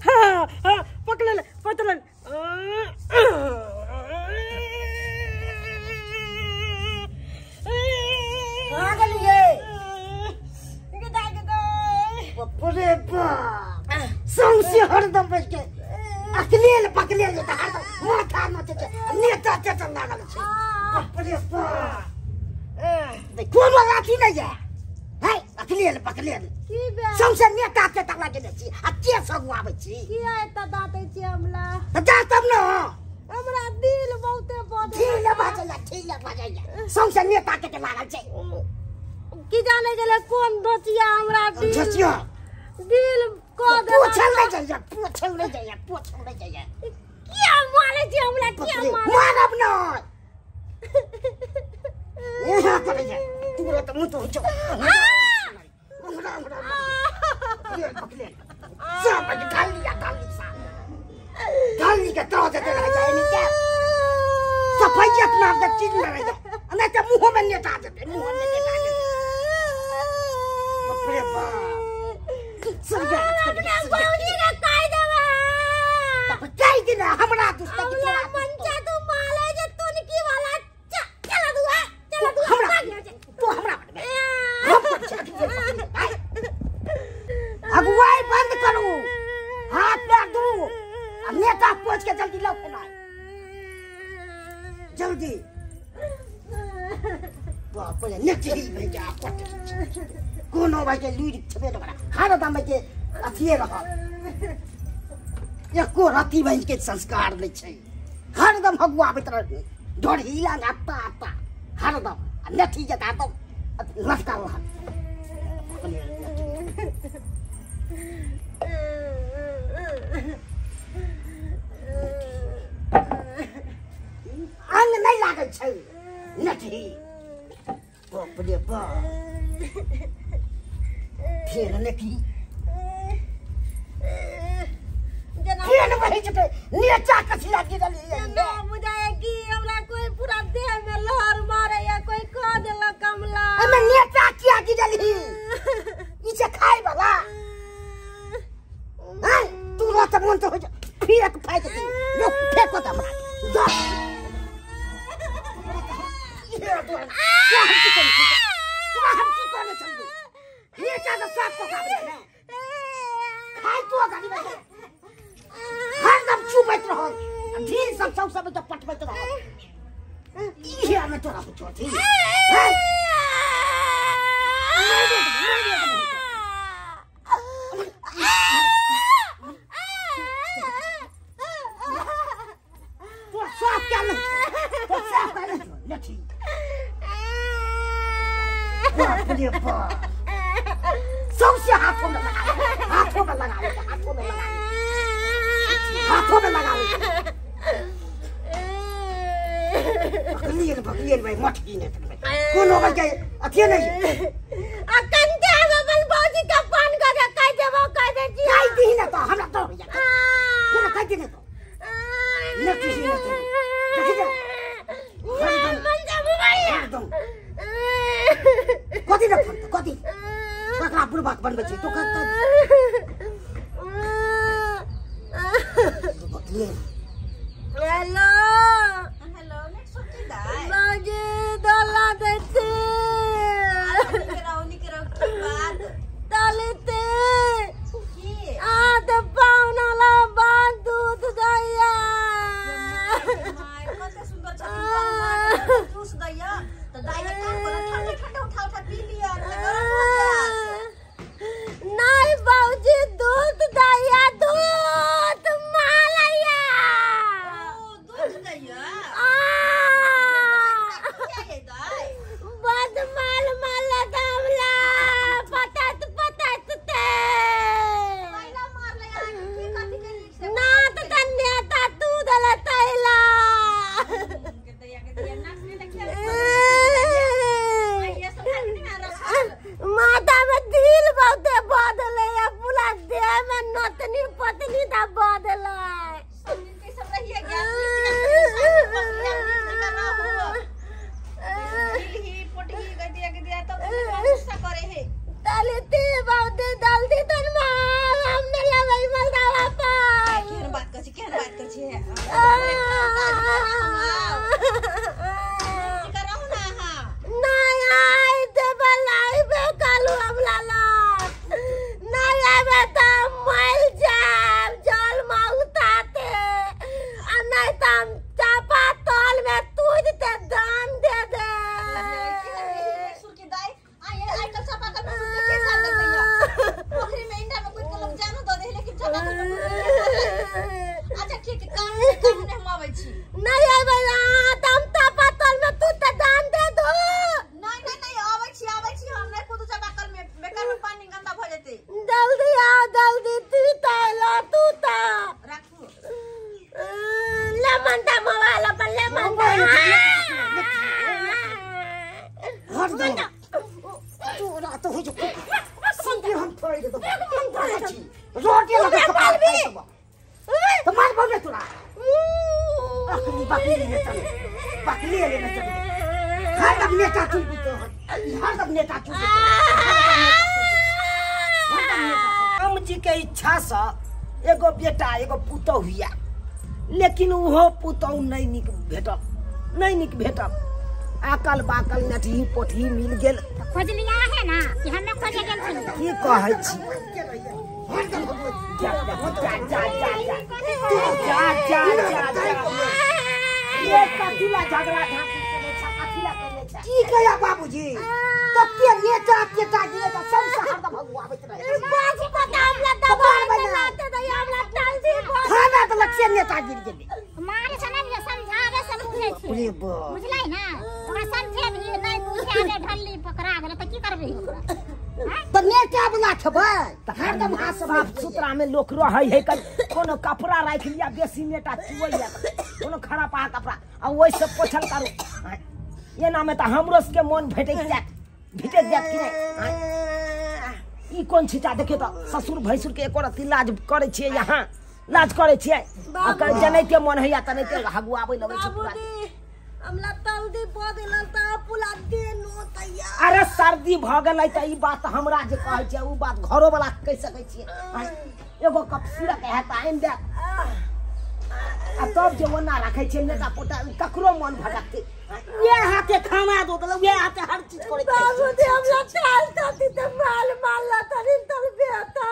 हाँ हाँ पकड़ ले पतलन पूरे संसे हरदम बच के अकलेल पकलेल जे हरदम माथा में ते नेता चचन लागल छै पूरे दे कोनो लाठी नहीं है है अकलेल पकलेल की बे संसे नेता चचन लागल छी आ के सब आबै छी की एता दाते छी हमला जा तब न हमरा दिल बहुते बड़ ठीक बाजैया संसे नेता के लागल छै की जाने गेले कोन दोचिया हमरा दोचिया दिल को दे पूछल ले जाइए क्या मारे छी हमरा क्या मारब न यहाँ पर जा तू तो मुंह तो जो ये पकले सब गाली सा गाली के तो दे रह जाए नहीं क्या सफाइयत ना दे चीज ना रह जाए नहीं तो मुंह में नेता दे बाप रे बाप हमरा बाबूजी ने काई देबा तब काई देना हमरा दुश्मन की तोरा मंचा तू माले जे तुनकी वाला चला दू हमरा तो हमरा अगुवाई बंद करू हाथ पैर दू नेता पहुंच के जल्दी लो फैला जल्दी बाप रे नेचरी में जा कोनो भाई के लूट छबे तो बड़ा हर दम के अथिए रह एको राती भाई के संस्कार नहीं छै हर दम हगुआ भीतर ढोढ़ीला आता हर दम नठी जता तो लटका रहा अंग नहीं लागल छै नठी बाप रे बाप फिर नठी फिर वही जते नेचा कथिला गिरली ना बुझाए कि हमरा कोई पूरा देह में लहर मारे या कोई कह देला कमला हमें नेचा किया गिरली इसे खाई वाला हां तू रोत मन तो हो जा फिर एक फाय दे लो फेंको त हमरा ये तो हम की करने चल दो नेचा तो साफ को काबले ना खाई तो गाड़ी में हरदम चुपैत रहो ढील सब तो पटबैत रहो इहे में तोरा कुछ थी तो साफ क्या नहीं बाप रे बाप सबसे हाथों में लगा बकलियन भाई मत की ने कोनो के अथिए नहीं कंटे में बल बाजी का पान का कह देबो कह दे जी काई दी ना तो हमरा तो हो जा तोरा कह दे तो न किसी ने देख जा मन जा भैया एकदम कथि न फंत कथि ककरा बुरबाक बनबे छी तो हेलो नेक्स्ट सोची दाई बाजी डला देती निकराओ की बात डालते की आ तो पावना ला बांध दूध दैया हाय कते सुंदर छथिन जूस दैया तो दैया काम कर ठंडा उठा पी लिया गरम हो गया नहीं बाबूजी दूध दैया दूध मालैया दूध दैया क्या है दाई दे तो रोटी लगे तो मार बोले तोरा बकरी लेने चले बकरी लेने चले हर दम नेता चुन तो हर दम नेता चुन हम जी के इच्छा से एगो बेटा एगो पुतौ हुआ लेकिन वो पुतौ नहीं निक भेटल आकल बाकल नठी पोठी मिल गेल खोज लिया है ना कि हमें खोजे गेल छी की कहै छी ये कथिला झगड़ा की कया बाबूजी कते नेता केटा दिए त सबसे हरदम भगवाबैत रहे बाजी को हमला दबान बनाते त हमला टालजी खाना त लक्ष्य नेता गिर गेली मारे छने भी समझावे से बुझे छी बुझलै ना ओकरा समझे भी नहीं बुझे आगे ढल्ली पकड़ा गेल त की करबे ओकरा त नेता बला छबै त हरदम साफ सुथरा में लोक रहै है कोनो कपड़ा राख लिया बेसी नेता चुवैया कोनो खराब कपड़ा आ ओइ से पोछल करू ये नाम में त हमरो के मन भेटै जात कि नहीं ई कोन छिटा देखे त ससुर भैसुर के एको रति लाज करे छियै यहाँ लाज करे छियै अकर जनैते मन हैया तनैते हगुआबै लगै छै पूरा हमला तल्दी प देलन त पुला दे नो तैया अरे सर्दी भ गेलै त ई बात हमरा जे कहै छै उ बात घरो वाला कह सकै छियै एगो कप सिरक है त आइन दे आ तब जे ओना राखै छै नेता पोटा ककरो मन भटकते ये हाथे खाना दो त ये हाथे हर चीज करे बाबूजी हमला टाल तती त माल ला तनी तल बेटा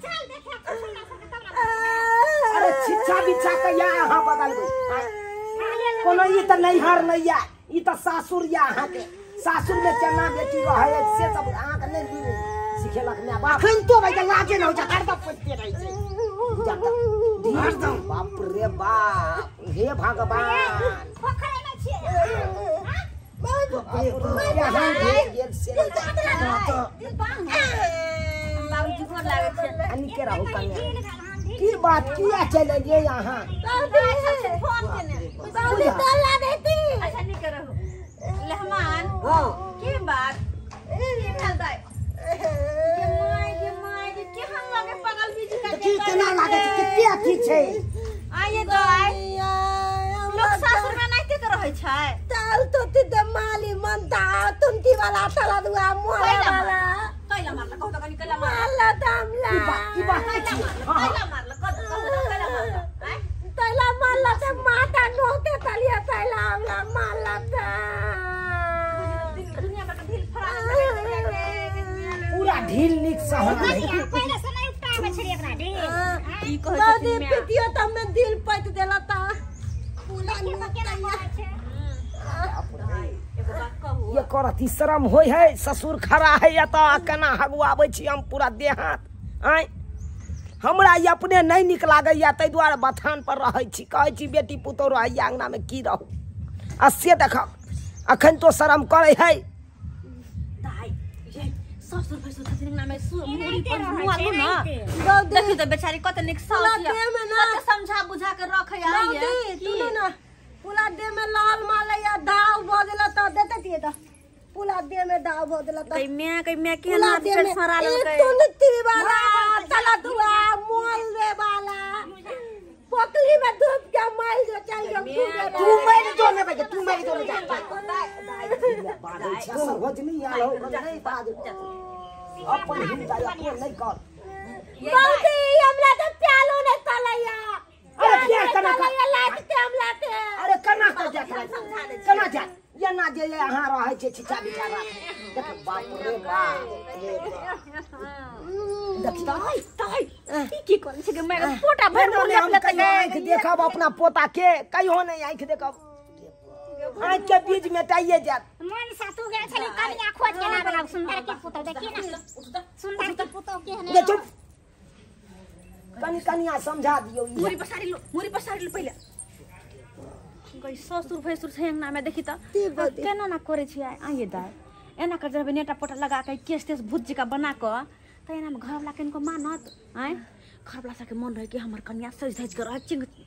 चल देखे अरे छिछा बिछा के यहाँ बदलबै कोनो ई त नैहर नहीं या ई त सासुर या अहाँ के सासुर में केना बेटी रहे से सब अहाँ के नहीं सिखेलक माय बाप खन तो भाई के लाजे न हो जा हरदम पड़ते रहे छै हरदम बाप रे बाप हे भगवान पोखरे में छी बाबूजी गोर लागै छै अनि के रहू कन्या की बात किया चले जे यहाँ फोन केने बाबूजी तल्ला देती अच्छा नहीं करहु लहमान हां की बात ये भेल दाई ये माय के हम लगे पगल बीजी का की केना लागे छै कते अथी छै आये दाई लोग सासुर में नहीं के रहै छै ताल तो ती माली मनता तुमती वाला तला दुआ मोला वाला कैला मारला कहू त कनी कैला माला दामला की बात छै कैला मारला कहू कैला मारला तैला माला ते माता नोते तलिया तैला हमला माला ता दुनिया में ढील फरा पूरा ढील निक सहन पहले से नहीं उठावे छै एकरा ढील ई कहै छै पितियो त में दिल पट देला ता पूरा ये करती शर्म होय है ससुर खड़ा है या तो केना हगुआबै छी हम पूरा देहात आय हमरा ये अपने नहीं निक लागै या तै दुआरे बथान पर रहै छी कहै छी बेटी पुतौ रहै अंगना में की रहू आ से देख अखन तो शर्म करे है दाई ये ससुर भसुर छथिन अंगना में मुड़ी पर मुआ दु न देखि त बेचारी कत निक साउसिया कत समझा बुझा के रखै आइए तू ना पुला दे में लाल मालैया दाव बदला त देते तिए त पुला दे में दाव बदला त कई मैं के हाथ से सरा ललकै तू नती वाला तला दुआ मोल दे वाला पोटली में धूप के माल जो चाहिए तू मेरी जो ने बजे तू मेरी जो ने जा बात अच्छा समझ नहीं आलो नहीं बात अपन हिंदा अपन नहीं कर बाबूजी हमला त प्यालो ने तलैया अरे प्यार कना कर अरे कना कर जा कना जा ये ना जे यहाँ रहे छे छिछा बिचारा देख बाप रे बाप देख ताई की कोन छै के मैं पोटा भर बोले हम कहियो आंख देखब अपना पोता के कहियो नहीं आंख देखब आंख के बीच में टाइए जात मन सासु गेल छली कनिया खोज के ना बनाब सुंदर के पुतो देखी ना सुंदर के पुतो के है ये चुप कनिया समझा दियो मुरी पसारी लो पहिले गई ससुर भैसुर छै अंगना में देखी त केना ना करे छी आइए दाई एना कर जब नेटा पोटा लगा के केस तेस भुज्जी का बना क त एना में घर वाला केनको मानत आय घर वाला के मन रहे कि हमर कन्या सज धज के रहे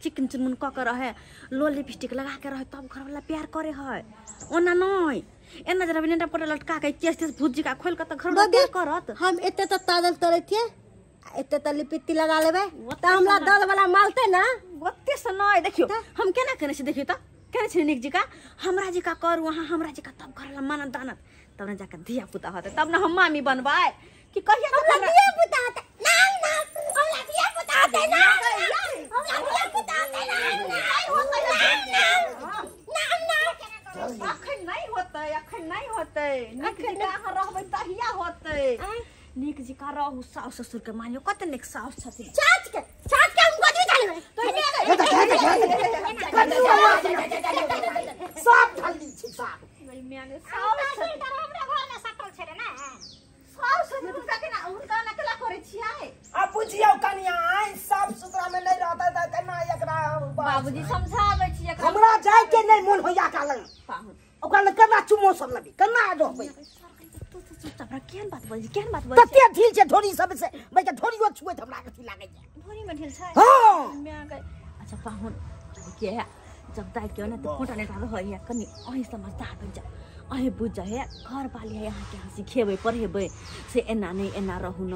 चिकन क के रहे लो लिपस्टिक लगा के रहे तब घर वाला प्यार करे है ओना नहीं एना जरा नेटा पोटा लटका के केस तेस भुजी का खोल के त घर में क्या करत। हम एते तो तादल तोरे थे एते तो लिपित्ती लगा लेबे त हमरा दल वाला मालते ना ओते से नहीं देखियो हम केना करे से देखियो त केना छै निक जी का हमरा जी का कर वहां हमरा जी का तब करला मानत दानत तब ना जाके धिया पुता होते तब ना हम मामी बनबाय कि कहिया हमरा धिया पुता होते नहीं ना हमरा धिया पुता होते ना हमरा धिया पुता होते ना नहीं होते ना अखन नहीं होते निक जी का अहाँ रहबै तहिया होते निक जी का रहू सास ससुर के मानियो कते निक सास छथिन चाच के हम गोदी डालबे सब ढल्ली छै सब मैंने सास हमरा घर में सटल छै रे ना सास ससुर के ना उनका नकला करे छियै अब बुझियो कनिया आई साफ सुथरा में नहीं रहता त केना एकरा बाबूजी समझाबै छी एकरा हमरा जाय के नहीं मन होया कालन पाहुन ओकरा केना चुमो सब लबी केना रहबै तबरा केहन बात बोल कते ढील छै धोरी सब से भाई के धोरियो छुए हमरा कथि लागे छै धोरी में ढील छै हां मैं कह अच्छा पाहुन के है जब दाई के ना तो फोटा ने रह है कनी अही समझदार बन जा अही बुझ जा है घर वाली है यहाँ के हंसी खेबै पढ़ेबै से एना नहीं एना रहू न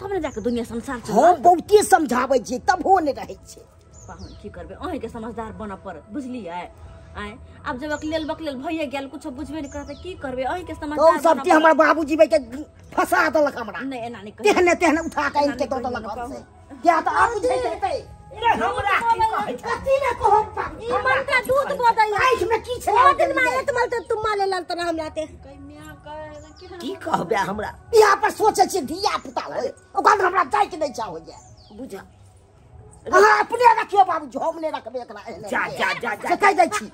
तब न जाके दुनिया संसार चल हम बहुते समझाबै छी तब हो नहीं रहै छै पाहुन की करबे अही के समझदार बन पर बुझलियै आय अब जब अकलेल बकलेल भइए गेल कुछ बुझबे नहीं करते की करबे अही के समझदार तो सब के हमर बाबूजी भाई के फंसा देलक हमरा नहीं एना नहीं तेहने उठा के इनके दो देलक से क्या तो आप बुझै जेतै रे हमरा की कहै छै कथि ने कहब बाबूजी ई मन का दूध बोदै आइख में की छै ओ दिन मारे तुम माले लाल त हम लाते की कहबे हमरा यहाँ पर सोचे छी धिया पुता होय ओकरा हमरा जाय के नहीं चाहो जे बुझा हां अपने रखियो बाबूजी हम नहीं रखबे एकरा जा से कह दै छी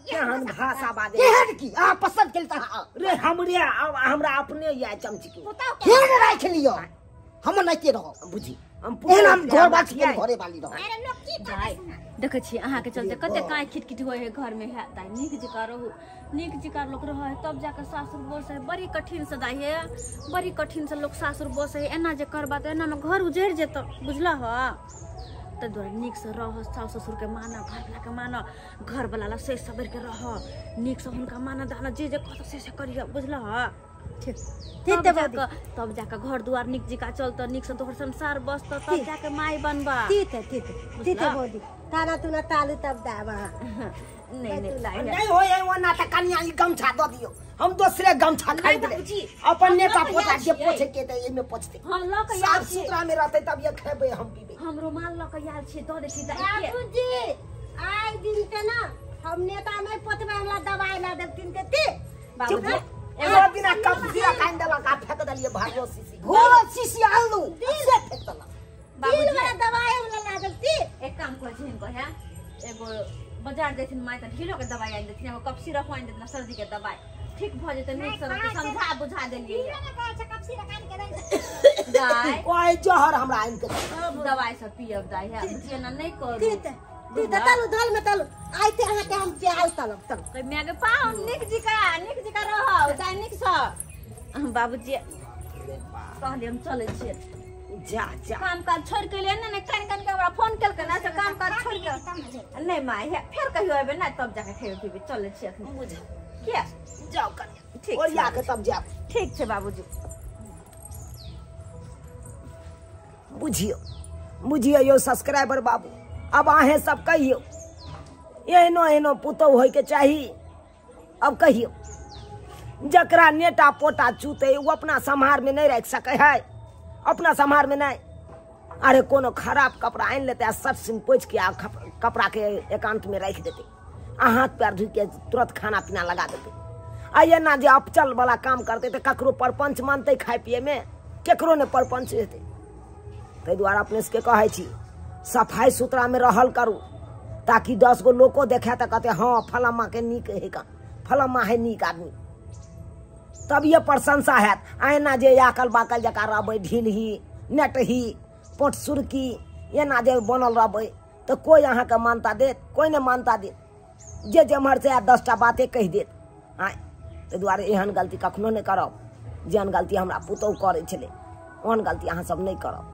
केहन भाषा बाजे केहन की आ पसंद केल त रे हमरे हमरा अपने या चमची के केहन राख लियो हम नहीं के रहो बुझी हम पूरा घर बात के घरे वाली रहो अरे लोग की दाई देखे छी अहाँ के चलते कते काय खिटखिट होय है घर में है दाई निक जी का रहू निक जी का लोग रह है तब जाके सासुर बोस है बड़ी कठिन से दाई है बड़ी कठिन से लोग सासुर बोस है एना जे करबा त एना में घर उजड़ जेत बुझला ह त दुआरे निक से रह सास ससुर के माना घर वाला के माना घर वाला ला से सबर के रह निक से हुनका माना दाना जे कहत से करिया बुझला ह ठीक तब जाके घर दुआर निक जी का चलत निक से तोहर संसार बसत तब जाके माई बनबा ठीक है बोदी ताना तुना तालू तब दावा नहीं होय ओना त कनिया ई गमछा द दियो हम दूसरे गमछा खरीद ले अपन नेता पोता के पोछे के त एमे पोछते हम ल के साफ सुथरा में रहते तब ये खेबे हम पीबे हम रुमाल ल के याद छी द देती दाई बाबूजी आई दिन के ना हम नेता में पोतबे हमरा दवाई ला देब दिन के ती बाबूजी एगो दिन कप दिया कान देला का फेक दलिए भाइयो सीसी हो सीसी आलू से फेक दला दिल वाला दवाई हमरा ला देब ती एक काम कर छी इनको है एगो बाजार देथिन माई त ढिलो के दवाई आइन देथिन एगो कप सिरप आइन देथिन सर्दी के दवाई ठीक भ जेते नीक से समझा बुझा देलिए कप सिरप कान के दे दाई कोई जहर हमरा आइन के दवाई सब पियब दाई है बुझिए ना नहीं करू ती तलू धल में तलू आइते अहाँ के हम प्याज तलब तल कई मैं के पाऊ निक जी का रह दाई निक स बाबूजी कहले हम चले छी जा काम काज छोड़ के ले ना कान कान के हमरा फोन केल के ना से काम काज छोड़ के नहीं माई है फिर कहियो आबे ना तब जाके खेबे पीबे चले छी अखन बुझ क्या जाओ कन्या ठीक और या के तब जाओ ठीक छे बाबूजी बुझियो यो सब्सक्राइबर बाबू अब आहे सब कहियो एहनो पुतौ होय के चाही अब कहियो जकरा नेटा पोटा चूते वो अपना संहार में नहीं रख सके है अपना संहार में नहीं अरे कोनो खराब कपड़ा आन लेते आ सट सिन पोछ के आ कपड़ा के एकांत में रख देते आ हाथ पैर धो के तुरंत खाना पीना लगा देते आ ये ना जे अपचल वाला काम करते तो ककरो परपंच मानते खाए पिए में केकरो ने परपंच हेते ताहि द्वारे अपने से कहे छी सफाई सुथरा में रहल करू ताकि 10 गो लोको देखे तो कहते हाँ फलामा के नीक है का फलामा है नीक आदमी तब ये प्रशंसा है आयना जे याकल बाकल जका रहबै ढील ही नेट ही पोट सुरकी ये ना जे बनल रहबै तो कोई अहाँ के मानता देत कोई ने मानता देत जे जमहर से 10टा बातें कह देत आय ताहि दुआरे एहन गलती कखनो नहीं करब जेहन गलती हमरा पुतौह करे छलै ओहन गलती अहाँ सब नहीं करब।